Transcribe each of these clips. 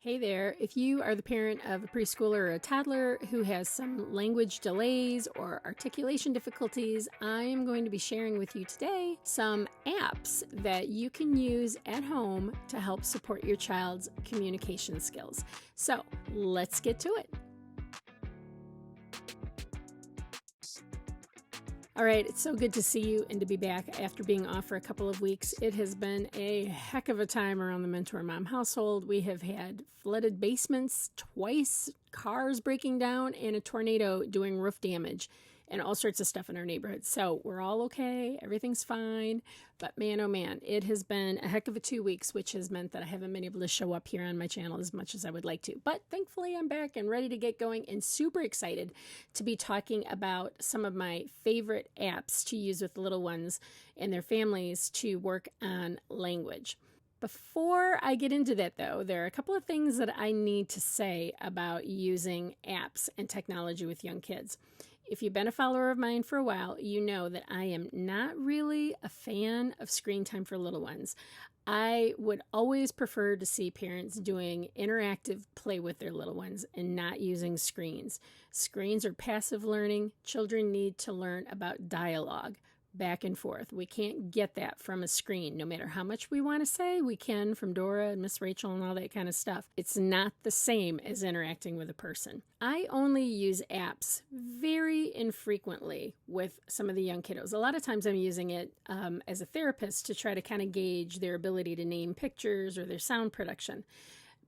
Hey there, if you are the parent of a preschooler or a toddler who has some language delays or articulation difficulties, I am going to be sharing with you today some apps that you can use at home to help support your child's communication skills. So let's get to it. All right, it's so good to see you and to be back after being off for a couple of weeks. It has been a heck of a time around the Mentor Mom household. We have had flooded basements twice, cars breaking down, and a tornado doing roof damage and all sorts of stuff in our neighborhood. So we're all okay. Everything's fine. But man, oh man, it has been a heck of a 2 weeks, which has meant that I haven't been able to show up here on my channel as much as I would like to. But thankfully, I'm back and ready to get going and super excited to be talking about some of my favorite apps to use with little ones and their families to work on language. Before I get into that, though, there are a couple of things that I need to say about using apps and technology with young kids. If you've been a follower of mine for a while, you know that I am not really a fan of screen time for little ones. I would always prefer to see parents doing interactive play with their little ones and not using screens. Screens are passive learning. Children need to learn about dialogue. Back and forth. We can't get that from a screen. No matter how much we want to say, we can from Dora and Miss Rachel and all that kind of stuff. It's not the same as interacting with a person. I only use apps very infrequently with some of the young kiddos. A lot of times I'm using it as a therapist to try to kind of gauge their ability to name pictures or their sound production.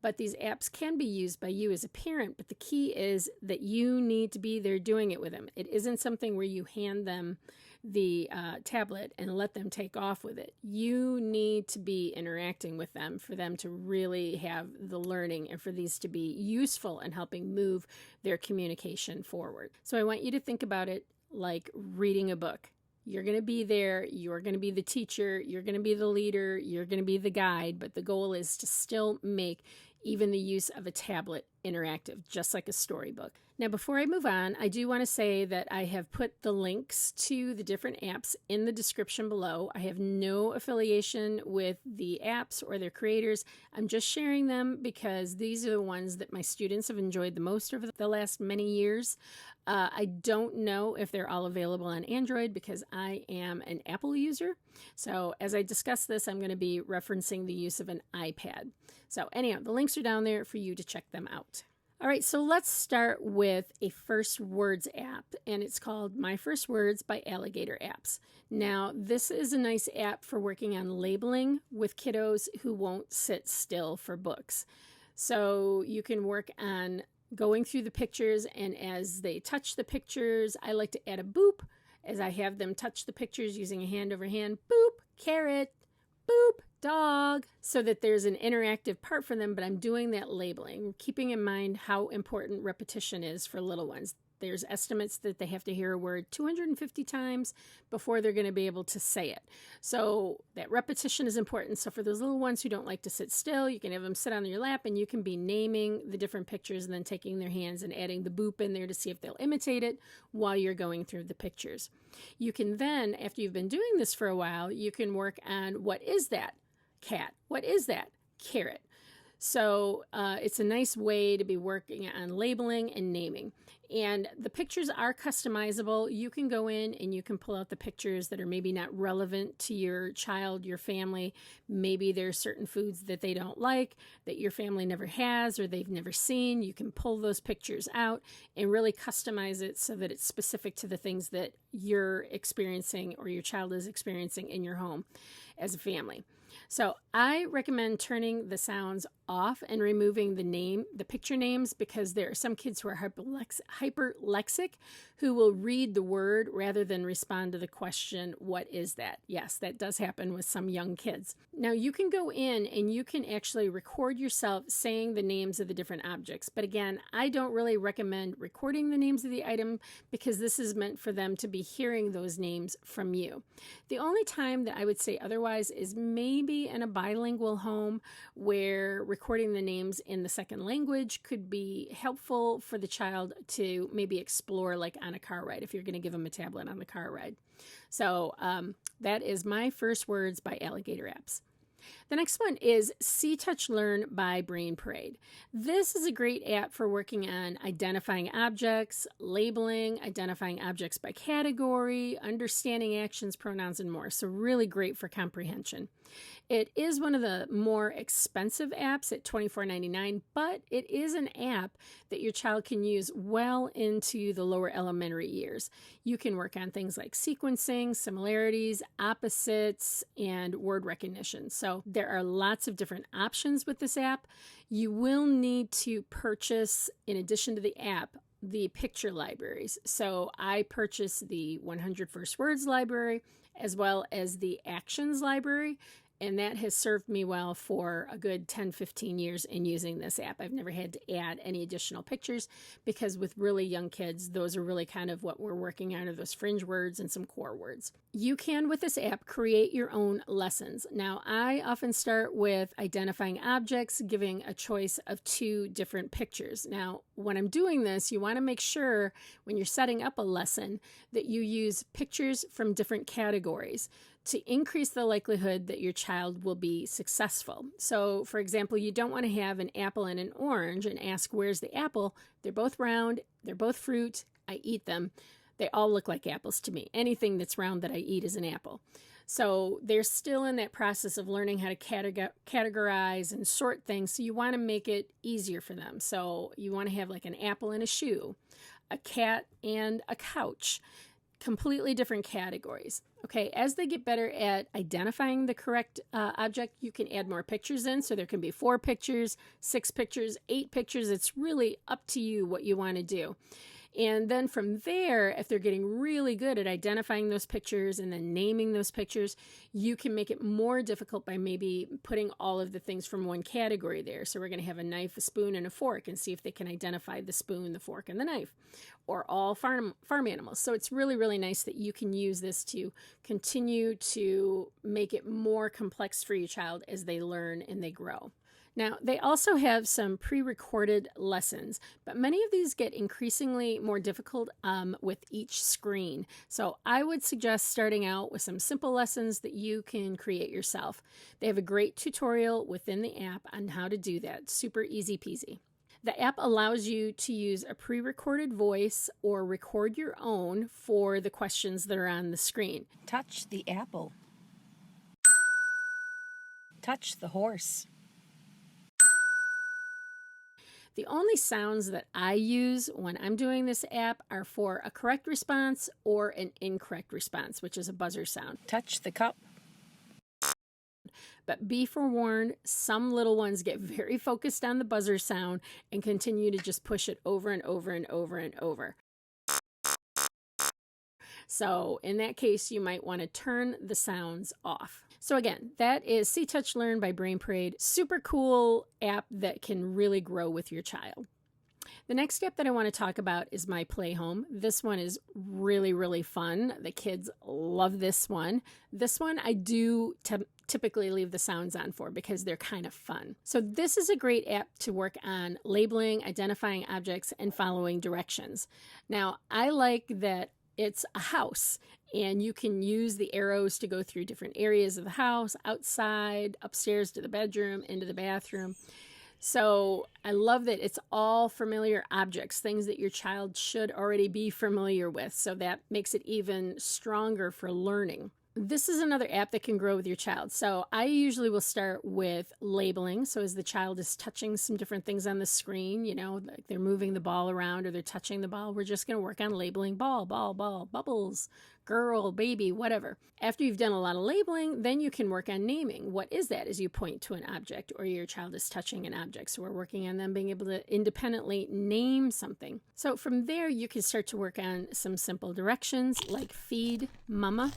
But these apps can be used by you as a parent, but the key is that you need to be there doing it with them. It isn't something where you hand them the tablet and let them take off with it. You need to be interacting with them for them to really have the learning and for these to be useful in helping move their communication forward. So I want you to think about it like reading a book. You're going to be there, you're going to be the teacher, you're going to be the leader, you're going to be the guide, but the goal is to still make even the use of a tablet interactive, just like a storybook. Now, before I move on, I do want to say that I have put the links to the different apps in the description below. I have no affiliation with the apps or their creators. I'm just sharing them because these are the ones that my students have enjoyed the most over the last many years. I don't know if they're all available on Android because I am an Apple user. So as I discuss this, I'm going to be referencing the use of an iPad. So anyhow, the links are down there for you to check them out. All right, so let's start with a first words app, and it's called My First Words by Alligator Apps. Now, this is a nice app for working on labeling with kiddos who won't sit still for books. So you can work on going through the pictures, and as they touch the pictures, I like to add a boop as I have them touch the pictures using a hand over hand. Boop, carrot, boop, dog, so that there's an interactive part for them, but I'm doing that labeling, keeping in mind how important repetition is for little ones. There's estimates that they have to hear a word 250 times before they're going to be able to say it. So that repetition is important. So for those little ones who don't like to sit still, you can have them sit on your lap and you can be naming the different pictures and then taking their hands and adding the boop in there to see if they'll imitate it while you're going through the pictures. You can then, after you've been doing this for a while, you can work on what is that cat? What is that carrot? So it's a nice way to be working on labeling and naming. And the pictures are customizable. You can go in and you can pull out the pictures that are maybe not relevant to your child, your family. Maybe there's certain foods that they don't like, that your family never has or they've never seen. You can pull those pictures out and really customize it so that it's specific to the things that you're experiencing or your child is experiencing in your home as a family. So I recommend turning the sounds off and removing the picture names, because there are some kids who are hyperlexic who will read the word rather than respond to the question, what is that? Yes, that does happen with some young kids. Now you can go in and you can actually record yourself saying the names of the different objects. But again, I don't really recommend recording the names of the item because this is meant for them to be hearing those names from you. The only time that I would say otherwise is maybe in a bilingual home where recording the names in the second language could be helpful for the child to maybe explore, like on a car ride, if you're going to give them a tablet on the car ride. So that is My First Words by Alligator Apps. The next one is See, Touch, Learn by Brain Parade. This is a great app for working on identifying objects, labeling, identifying objects by category, understanding actions, pronouns, and more. So really great for comprehension. It is one of the more expensive apps at $24.99, but it is an app that your child can use well into the lower elementary years. You can work on things like sequencing, similarities, opposites, and word recognition. So there are lots of different options with this app. You will need to purchase, in addition to the app, the picture libraries. So I purchased the 100 First Words library as well as the actions library. And that has served me well for a good 10-15 years in using this app. I've never had to add any additional pictures because with really young kids, those are really kind of what we're working on, are those fringe words and some core words. You can, with this app, create your own lessons. Now, I often start with identifying objects, giving a choice of 2 different pictures. Now, when I'm doing this, you want to make sure when you're setting up a lesson that you use pictures from different categories to increase the likelihood that your child will be successful. So, for example, you don't want to have an apple and an orange and ask, where's the apple? They're both round, they're both fruit, I eat them. They all look like apples to me. Anything that's round that I eat is an apple. So they're still in that process of learning how to categorize and sort things. So you want to make it easier for them. So you want to have like an apple and a shoe, a cat and a couch. Completely different categories. Okay, as they get better at identifying the correct object, you can add more pictures in. So there can be 4 pictures, 6 pictures, 8 pictures. It's really up to you what you want to do. And then from there, if they're getting really good at identifying those pictures and then naming those pictures, you can make it more difficult by maybe putting all of the things from one category there. So we're going to have a knife, a spoon, and a fork and see if they can identify the spoon, the fork, and the knife, or all farm animals. So it's really, really nice that you can use this to continue to make it more complex for your child as they learn and they grow. Now, they also have some pre-recorded lessons, but many of these get increasingly more difficult with each screen. So I would suggest starting out with some simple lessons that you can create yourself. They have a great tutorial within the app on how to do that. Super easy peasy. The app allows you to use a pre-recorded voice or record your own for the questions that are on the screen. Touch the apple. Touch the horse. The only sounds that I use when I'm doing this app are for a correct response or an incorrect response, which is a buzzer sound. Touch the cup. But be forewarned, some little ones get very focused on the buzzer sound and continue to just push it over and over and over and over. So in that case, you might want to turn the sounds off. So again, that is See, Touch, Learn by Brain Parade. Super cool app that can really grow with your child. The next app that I want to talk about is My Play Home. This one is really, really fun. The kids love this one. This one I do typically leave the sounds on for because they're kind of fun. So this is a great app to work on labeling, identifying objects, and following directions. Now, I like that it's a house and you can use the arrows to go through different areas of the house, outside, upstairs to the bedroom, into the bathroom. So I love that it's all familiar objects, things that your child should already be familiar with. So that makes it even stronger for learning. This is another app that can grow with your child. So I usually will start with labeling. So as the child is touching some different things on the screen, you know, like they're moving the ball around or they're touching the ball, we're just going to work on labeling ball, bubbles, girl, baby, whatever. After you've done a lot of labeling, then you can work on naming. What is that as you point to an object or your child is touching an object? So we're working on them being able to independently name something. So from there, you can start to work on some simple directions like feed mama.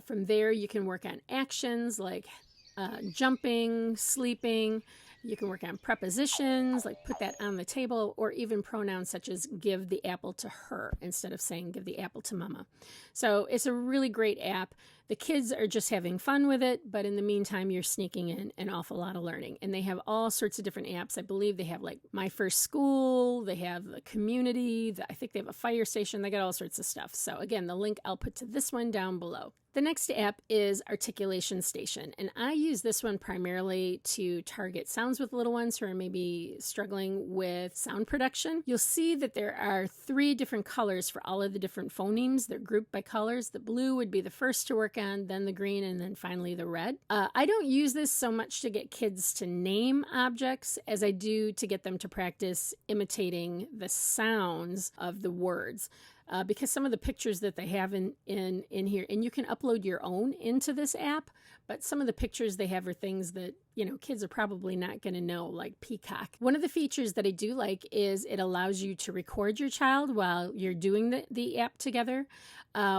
From there, you can work on actions like jumping, sleeping. You can work on prepositions like put that on the table, or even pronouns such as give the apple to her instead of saying give the apple to mama. So it's a really great app the kids are just having fun with it, but in the meantime, you're sneaking in an awful lot of learning. And they have all sorts of different apps. I believe they have like My First School, they have the community, I think they have a fire station, they got all sorts of stuff. So again, the link I'll put to this one down below. The next app is Articulation Station, and I use this one primarily to target sounds with little ones who are maybe struggling with sound production. You'll see that there are 3 different colors for all of the different phonemes. They're grouped by colors. The blue would be the first to work on, then the green, and then finally the red. I don't use this so much to get kids to name objects as I do to get them to practice imitating the sounds of the words. Because some of the pictures that they have in here, and you can upload your own into this app, but some of the pictures they have are things that, you know, kids are probably not going to know, like peacock. One of the features that I do like is it allows you to record your child while you're doing the app together,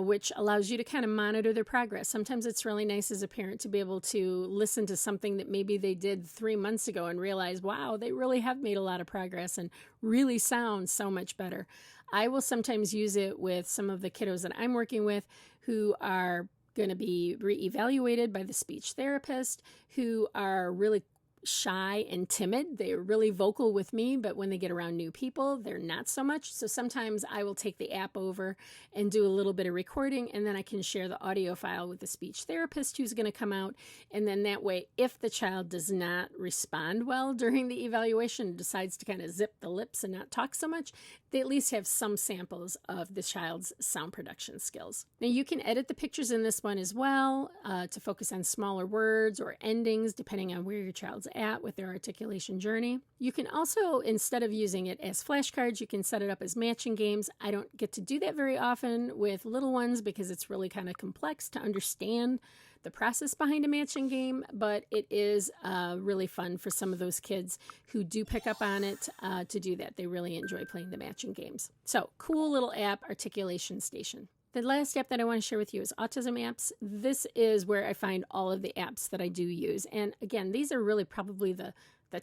which allows you to kind of monitor their progress. Sometimes it's really nice as a parent to be able to listen to something that maybe they did 3 months ago and realize, wow, they really have made a lot of progress and really sound so much better. I will sometimes use it with some of the kiddos that I'm working with who are going to be reevaluated by the speech therapist, who are really shy and timid. They're really vocal with me, but when they get around new people, they're not so much. So sometimes I will take the app over and do a little bit of recording, and then I can share the audio file with the speech therapist who's going to come out. And then that way, if the child does not respond well during the evaluation, decides to kind of zip the lips and not talk so much, they at least have some samples of the child's sound production skills. Now you can edit the pictures in this one as well to focus on smaller words or endings, depending on where your child's at with their articulation journey. You can also, instead of using it as flashcards, you can set it up as matching games. I don't get to do that very often with little ones because it's really kind of complex to understand the process behind a matching game, but it is really fun for some of those kids who do pick up on it to do that. They really enjoy playing the matching games. So cool little app, Articulation Station. The last app that I want to share with you is Autism Apps. This is where I find all of the apps that I do use. And again, these are really probably the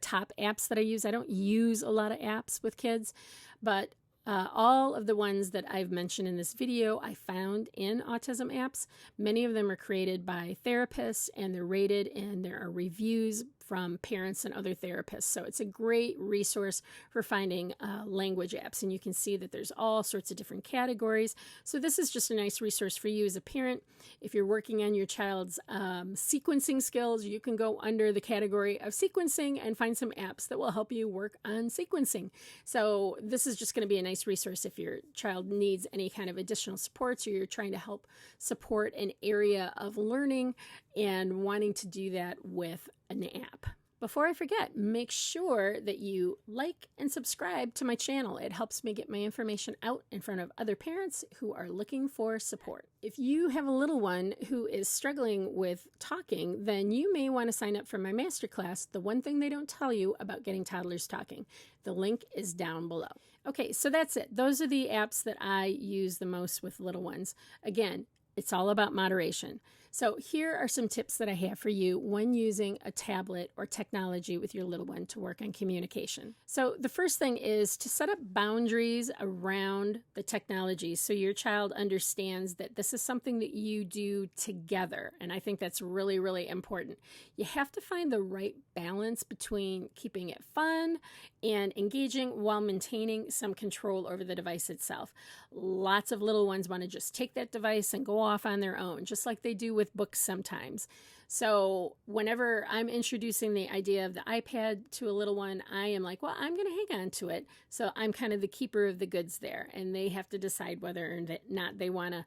top apps that I use. I don't use a lot of apps with kids, but all of the ones that I've mentioned in this video, I found in Autism Apps. Many of them are created by therapists and they're rated, and there are reviews from parents and other therapists. So it's a great resource for finding language apps. And you can see that there's all sorts of different categories. So this is just a nice resource for you as a parent. If you're working on your child's sequencing skills, you can go under the category of sequencing and find some apps that will help you work on sequencing. So this is just going to be a nice resource if your child needs any kind of additional supports, or you're trying to help support an area of learning and wanting to do that with an app. Before I forget, make sure that you like and subscribe to my channel. It helps me get my information out in front of other parents who are looking for support. If you have a little one who is struggling with talking, then you may want to sign up for my masterclass, The One Thing They Don't Tell You About Getting Toddlers Talking. The link is down below. Okay, so that's it. Those are the apps that I use the most with little ones. Again, it's all about moderation. So here are some tips that I have for you when using a tablet or technology with your little one to work on communication. So the first thing is to set up boundaries around the technology so your child understands that this is something that you do together. And I think that's really, really important. You have to find the right balance between keeping it fun and engaging while maintaining some control over the device itself. Lots of little ones want to just take that device and go off on their own, just like they do with books sometimes. So whenever I'm introducing the idea of the iPad to a little one, I am like, well, I'm going to hang on to it. So I'm kind of the keeper of the goods there, and they have to decide whether or not they want to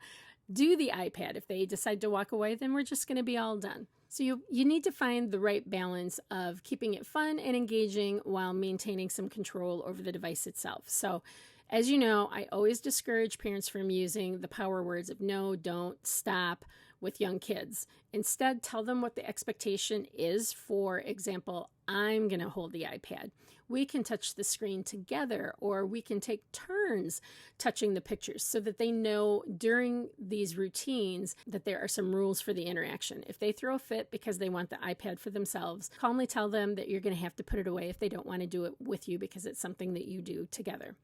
do the iPad. If they decide to walk away, then we're just going to be all done. So you need to find the right balance of keeping it fun and engaging while maintaining some control over the device itself. So as you know, I always discourage parents from using the power words of no, don't, stop with young kids. Instead, tell them what the expectation is. For example, I'm going to hold the iPad. We can touch the screen together, or we can take turns touching the pictures so that they know during these routines that there are some rules for the interaction. If they throw a fit because they want the iPad for themselves, calmly tell them that you're going to have to put it away if they don't want to do it with you because it's something that you do together.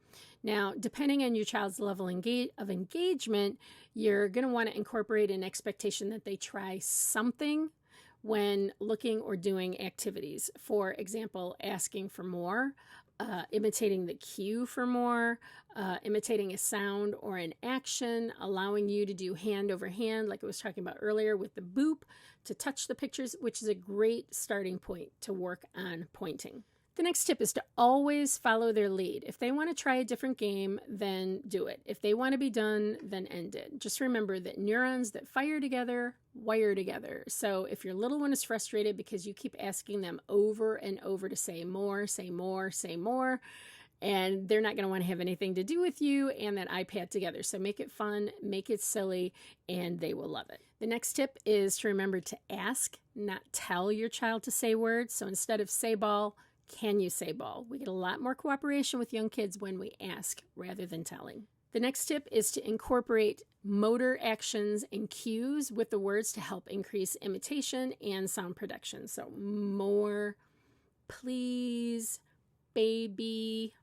Now, depending on your child's level of engagement, you're going to want to incorporate an expectation that they try something when looking or doing activities. For example, asking for more, imitating the cue for more, imitating a sound or an action, allowing you to do hand over hand, like I was talking about earlier with the boop, to touch the pictures, which is a great starting point to work on pointing. The next tip is to always follow their lead. If they want to try a different game, then do it. If they want to be done, then end it. Just remember that neurons that fire together, wire together. So if your little one is frustrated because you keep asking them over and over to say more, say more, say more, and they're not going to want to have anything to do with you and that iPad together. So make it fun, make it silly, and they will love it. The next tip is to remember to ask, not tell your child to say words. So instead of say ball, can you say ball? We get a lot more cooperation with young kids when we ask rather than telling. The next tip is to incorporate motor actions and cues with the words to help increase imitation and sound production. So more, please, baby,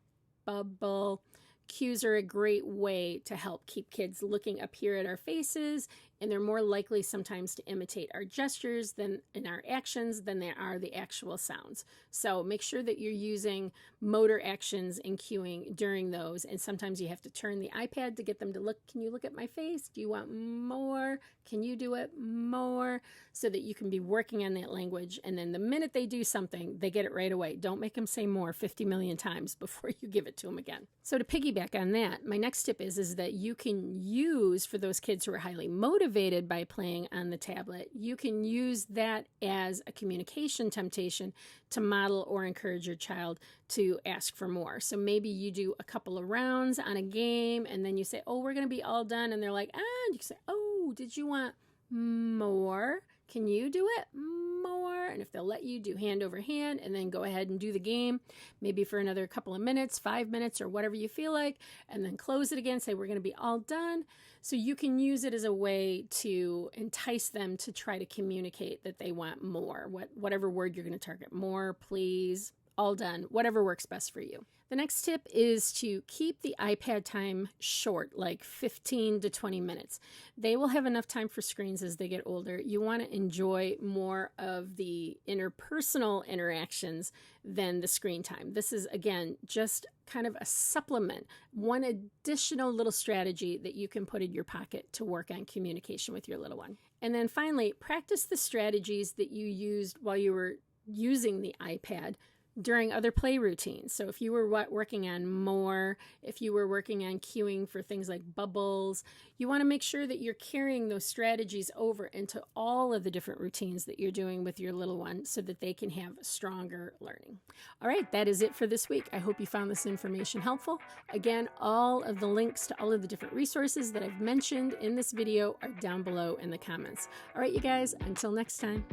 bubble. Cues are a great way to help keep kids looking up here at our faces, and they're more likely sometimes to imitate our gestures than in our actions than they are the actual sounds. So make sure that you're using motor actions and cueing during those, and sometimes you have to turn the iPad to get them to look. Can you look at my face? Do you want more? Can you do it more? So that you can be working on that language, and then the minute they do something, they get it right away. Don't make them say more 50 million times before you give it to them again. So to piggyback on that, my next tip is that you can use, for those kids who are highly motivated by playing on the tablet, you can use that as a communication temptation to model or encourage your child to ask for more. So maybe you do a couple of rounds on a game, and then you say, oh, we're going to be all done. And they're like, and you say, oh, did you want more? Can you do it more? And if they'll let you, do hand over hand, and then go ahead and do the game, maybe for another couple of minutes, 5 minutes, or whatever you feel like, and then close it again, say we're going to be all done. So you can use it as a way to entice them to try to communicate that they want more, whatever word you're going to target, more, please, all done, whatever works best for you. The next tip is to keep the iPad time short, like 15 to 20 minutes. They will have enough time for screens as they get older. You want to enjoy more of the interpersonal interactions than the screen time. This is, again, just kind of a supplement, one additional little strategy that you can put in your pocket to work on communication with your little one. And then finally, practice the strategies that you used while you were using the iPad during other play routines. So if you were working on more, if you were working on cueing for things like bubbles, you want to make sure that you're carrying those strategies over into all of the different routines that you're doing with your little one so that they can have stronger learning. All right, that is it for this week. I hope you found this information helpful. Again, all of the links to all of the different resources that I've mentioned in this video are down below in the comments. All right, you guys, until next time.